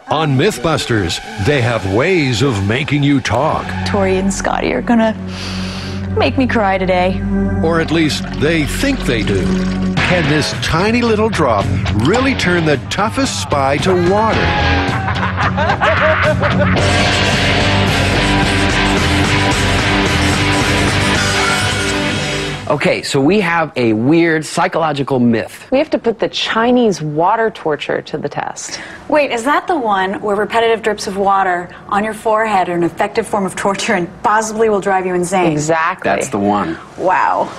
On Mythbusters, they have ways of making you talk. Tori and Scotty are gonna make me cry today. Or at least they think they do. Can this tiny little drop really turn the toughest spy to water? Okay, so we have a weird psychological myth. We have to put the Chinese water torture to the test. Wait, is that the one where repetitive drips of water on your forehead are an effective form of torture and possibly will drive you insane? Exactly. That's the one. Wow.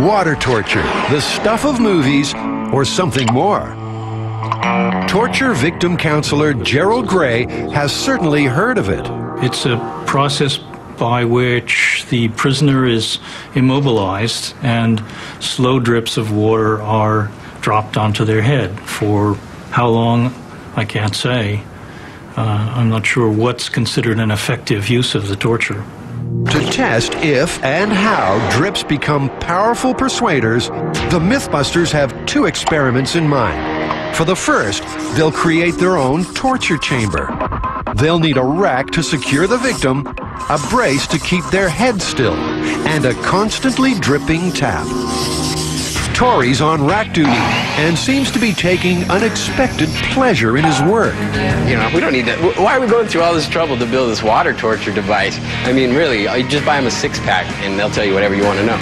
Water torture, the stuff of movies, or something more? Torture victim counselor Gerald Gray has certainly heard of it. It's a process by which the prisoner is immobilized and slow drips of water are dropped onto their head. For how long, I can't say. I'm not sure what's considered an effective use of the torture. To test if and how drips become powerful persuaders, the Mythbusters have two experiments in mind. For the first, they'll create their own torture chamber. They'll need a rack to secure the victim, a brace to keep their head still, and a constantly dripping tap. Tori's on rack duty and seems to be taking unexpected pleasure in his work. You know, we don't need that. Why are we going through all this trouble to build this water torture device? I mean, really, you just buy them a six-pack and they'll tell you whatever you want to know.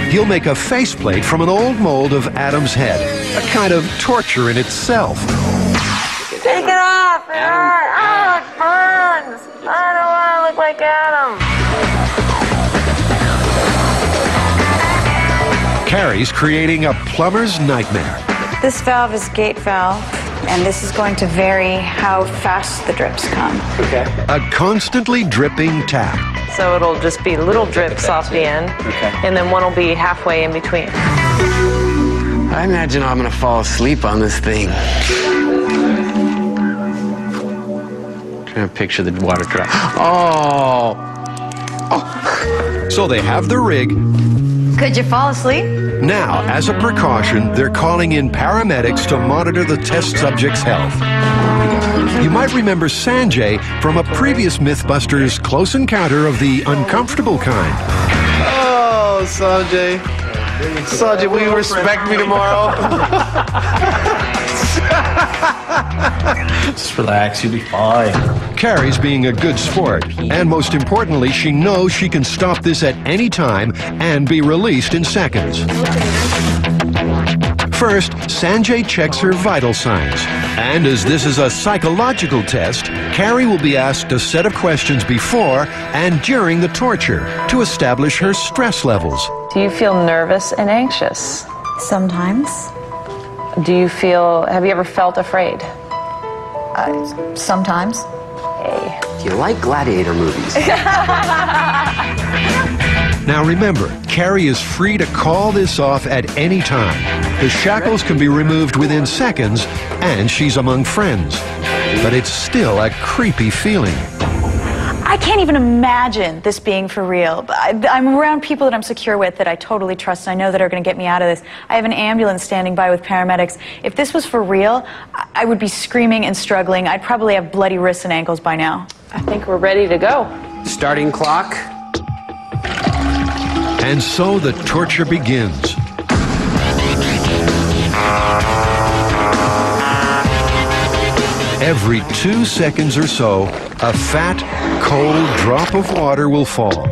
He'll make a faceplate from an old mold of Adam's head, a kind of torture in itself. Take it off! It hurts! Oh, it burns! I don't want to look like Adam. Carrie's creating a plumber's nightmare. This valve is gate valve, and this is going to vary how fast the drips come. Okay. A constantly dripping tap. So it'll just be little drips off the end, and then one will be halfway in between. I imagine I'm going to fall asleep on this thing. Trying to picture the water drop. Oh! So they have the rig. Could you fall asleep? Now, as a precaution, they're calling in paramedics to monitor the test subject's health. You might remember Sanjay from a previous Mythbusters close encounter of the uncomfortable kind. Oh, Sanjay. Sanjay, will you respect me tomorrow? Just relax, you'll be fine. Carrie's being a good sport, and most importantly, she knows she can stop this at any time and be released in seconds. First, Sanjay checks her vital signs, and as this is a psychological test, Carrie will be asked a set of questions before and during the torture to establish her stress levels. Do you feel nervous and anxious? Sometimes. Have you ever felt afraid? Sometimes. Hey. Do you like gladiator movies? Now remember, Carrie is free to call this off at any time. The shackles can be removed within seconds, and she's among friends. But it's still a creepy feeling. I can't even imagine this being for real. I'm around people that I'm secure with, that I totally trust, and I know that are going to get me out of this. I have an ambulance standing by with paramedics. If this was for real, I would be screaming and struggling. I'd probably have bloody wrists and ankles by now. I think we're ready to go. Starting clock. And so the torture begins. Every 2 seconds or so, a fat, cold drop of water will fall,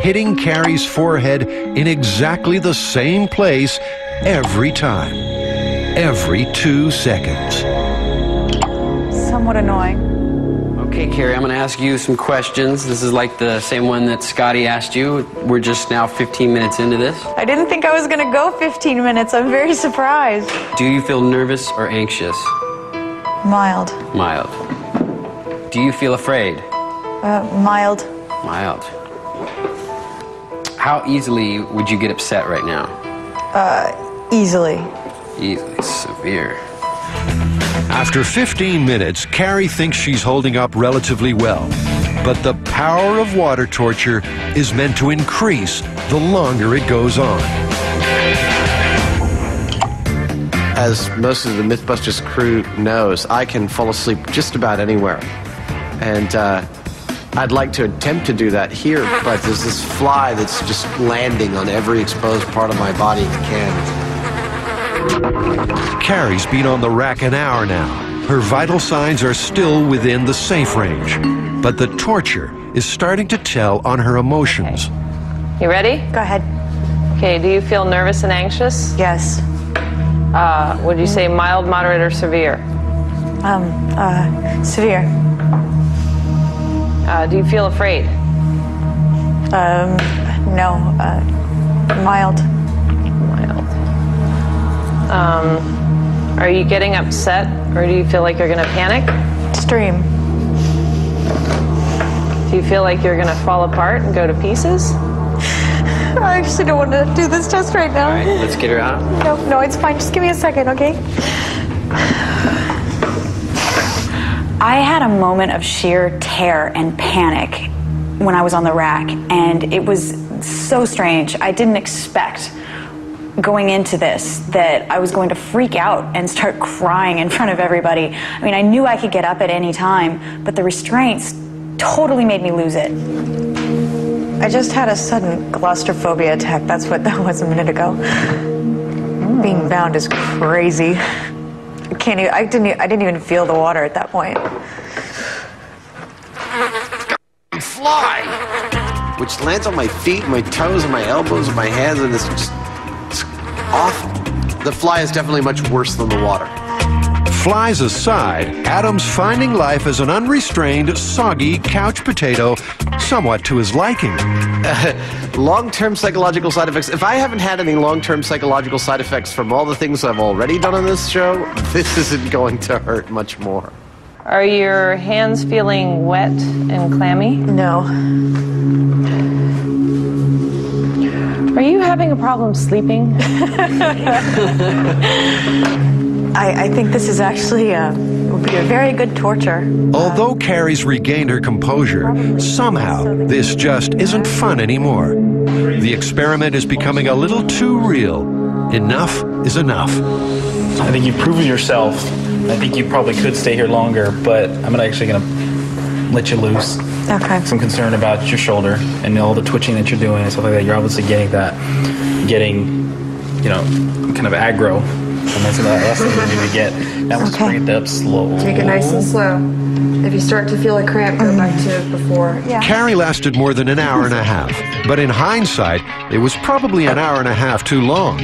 hitting Carrie's forehead in exactly the same place every time. Every 2 seconds. Somewhat annoying. Okay, Carrie, I'm going to ask you some questions. This is like the same one that Scotty asked you. We're just now 15 minutes into this. I didn't think I was going to go 15 minutes. I'm very surprised. Do you feel nervous or anxious? Mild. Mild. Do you feel afraid? Mild. Mild. How easily would you get upset right now? Easily. Easily. Severe. After 15 minutes, Carrie thinks she's holding up relatively well. But the power of water torture is meant to increase the longer it goes on. as most of the Mythbusters crew knows, I can fall asleep just about anywhere. And I'd like to attempt to do that here, but there's this fly that's just landing on every exposed part of my body it can. Carrie's been on the rack an hour now. Her vital signs are still within the safe range, but the torture is starting to tell on her emotions. You ready? Go ahead. Okay, do you feel nervous and anxious? Yes. Would you say mild, moderate, or severe? Severe. Do you feel afraid? No. Mild. Mild. Are you getting upset, or do you feel like you're going to panic? Extreme. Do you feel like you're going to fall apart and go to pieces? I actually don't want to do this test right now. All right, let's get her out. No, it's fine. Just give me a second, okay? I had a moment of sheer terror and panic when I was on the rack, and it was so strange. I didn't expect going into this that I was going to freak out and start crying in front of everybody. I mean, I knew I could get up at any time, but the restraints totally made me lose it. I just had a sudden claustrophobia attack. That's what that was a minute ago. Being bound is crazy. I didn't even feel the water at that point. Fly! Which lands on my feet, my toes, and my elbows, and my hands, and it's just awful. The fly is definitely much worse than the water. Flies aside, Adam's finding life as an unrestrained, soggy couch potato somewhat to his liking. Long-term psychological side effects. If I haven't had any long-term psychological side effects from all the things I've already done on this show, this isn't going to hurt much more. Are your hands feeling wet and clammy? No. Are you having a problem sleeping? I think this is actually would be a very good torture. Although Carrie's regained her composure, somehow this just isn't fun anymore. The experiment is becoming a little too real. Enough is enough. I think you've proven yourself. I think you probably could stay here longer, but I'm actually going to let you loose. Okay. Some concern about your shoulder and all the twitching that you're doing and stuff like that. You're obviously getting, kind of aggro. And that's the last thing we need to get. Now let's bring it up slow. Take it nice and slow. If you start to feel a cramp, go back to before. Yeah. Carrie lasted more than an hour and a half, but in hindsight, it was probably an hour and a half too long.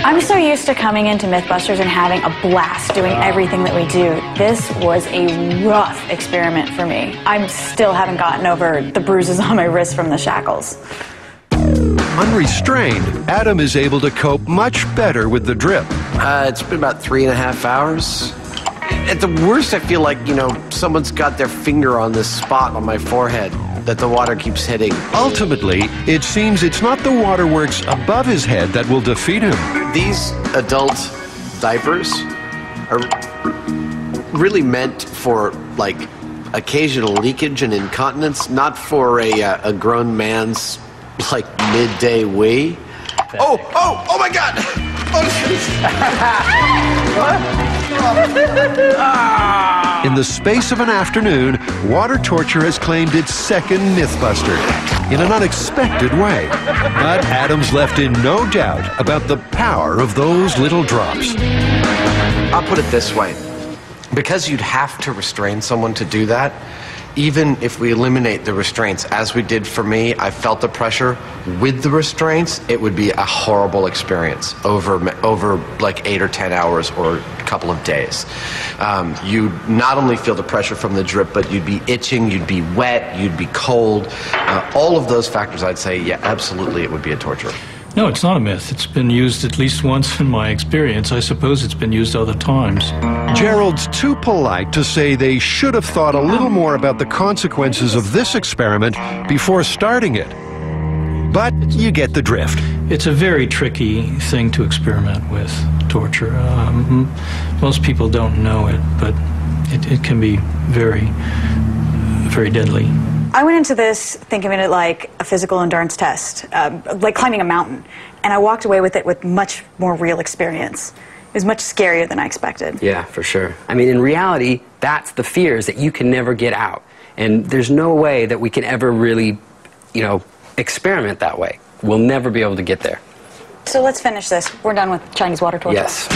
I'm so used to coming into Mythbusters and having a blast doing everything that we do. This was a rough experiment for me. I still haven't gotten over the bruises on my wrists from the shackles. Unrestrained, Adam is able to cope much better with the drip. It's been about 3.5 hours. At the worst, I feel like, someone's got their finger on this spot on my forehead that the water keeps hitting. Ultimately, it seems it's not the waterworks above his head that will defeat him. These adult diapers are really meant for, occasional leakage and incontinence, not for a grown man's, midday wee. Oh my God! In the space of an afternoon, water torture has claimed its second Mythbuster in an unexpected way. But Adam's left in no doubt about the power of those little drops. I'll put it this way. Because you'd have to restrain someone to do that, even if we eliminate the restraints, as we did for me, I felt the pressure. With the restraints, it would be a horrible experience over 8 or 10 hours or a couple of days. You'd not only feel the pressure from the drip, but you'd be itching, you'd be wet, you'd be cold. All of those factors, I'd say, yeah, absolutely, it would be a torture. No, it's not a myth. It's been used at least once in my experience. I suppose it's been used other times. Gerald's too polite to say they should have thought a little more about the consequences of this experiment before starting it. But you get the drift. It's a very tricky thing to experiment with, torture. Most people don't know it, but it can be very, very deadly. I went into this thinking of it like a physical endurance test, like climbing a mountain, and I walked away with it with much more real experience. It was much scarier than I expected. Yeah, for sure. I mean, in reality, that's the fear, is that you can never get out. And there's no way that we can ever really, you know, experiment that way. We'll never be able to get there. So let's finish this. We're done with Chinese water torture. Yes.